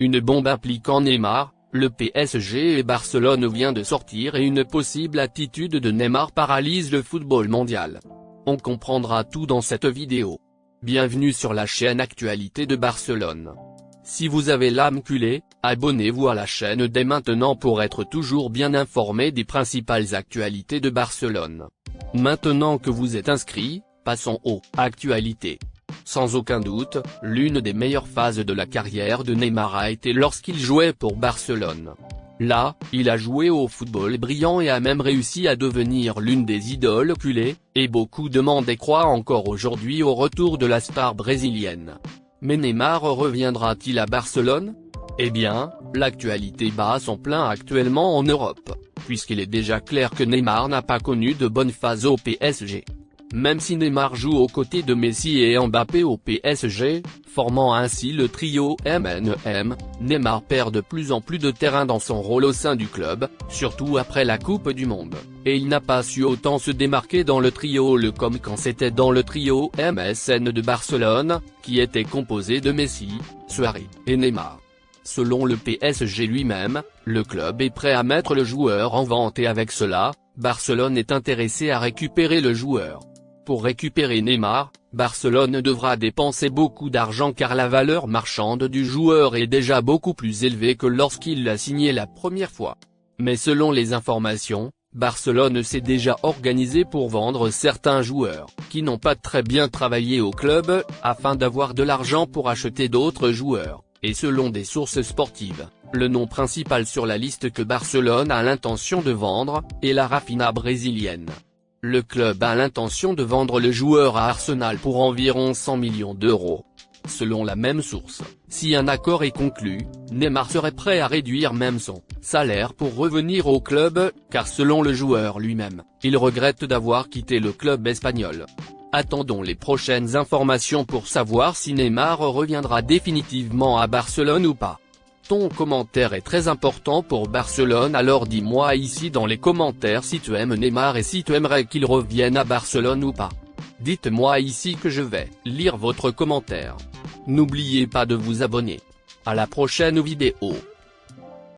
Une bombe impliquant Neymar, le PSG et Barcelone vient de sortir et une possible attitude de Neymar paralyse le football mondial. On comprendra tout dans cette vidéo. Bienvenue sur la chaîne Actualité de Barcelone. Si vous avez l'âme culée, abonnez-vous à la chaîne dès maintenant pour être toujours bien informé des principales actualités de Barcelone. Maintenant que vous êtes inscrit, passons aux actualités. Sans aucun doute, l'une des meilleures phases de la carrière de Neymar a été lorsqu'il jouait pour Barcelone. Là, il a joué au football brillant et a même réussi à devenir l'une des idoles culées, et beaucoup de monde y croient encore aujourd'hui au retour de la star brésilienne. Mais Neymar reviendra-t-il à Barcelone? Eh bien, l'actualité bat son plein actuellement en Europe, puisqu'il est déjà clair que Neymar n'a pas connu de bonne phase au PSG. Même si Neymar joue aux côtés de Messi et Mbappé au PSG, formant ainsi le trio MNM, Neymar perd de plus en plus de terrain dans son rôle au sein du club, surtout après la Coupe du Monde, et il n'a pas su autant se démarquer dans le trio comme quand c'était dans le trio MSN de Barcelone, qui était composé de Messi, Suarez et Neymar. Selon le PSG lui-même, le club est prêt à mettre le joueur en vente et avec cela, Barcelone est intéressé à récupérer le joueur. Pour récupérer Neymar, Barcelone devra dépenser beaucoup d'argent car la valeur marchande du joueur est déjà beaucoup plus élevée que lorsqu'il l'a signé la première fois. Mais selon les informations, Barcelone s'est déjà organisé pour vendre certains joueurs, qui n'ont pas très bien travaillé au club, afin d'avoir de l'argent pour acheter d'autres joueurs, et selon des sources sportives, le nom principal sur la liste que Barcelone a l'intention de vendre, est la Rafinha brésilienne. Le club a l'intention de vendre le joueur à Arsenal pour environ 100 millions d'euros. Selon la même source, si un accord est conclu, Neymar serait prêt à réduire même son salaire pour revenir au club, car selon le joueur lui-même, il regrette d'avoir quitté le club espagnol. Attendons les prochaines informations pour savoir si Neymar reviendra définitivement à Barcelone ou pas. Ton commentaire est très important pour Barcelone, alors dis-moi ici dans les commentaires si tu aimes Neymar et si tu aimerais qu'il revienne à Barcelone ou pas. Dites-moi ici que je vais lire votre commentaire. N'oubliez pas de vous abonner. À la prochaine vidéo.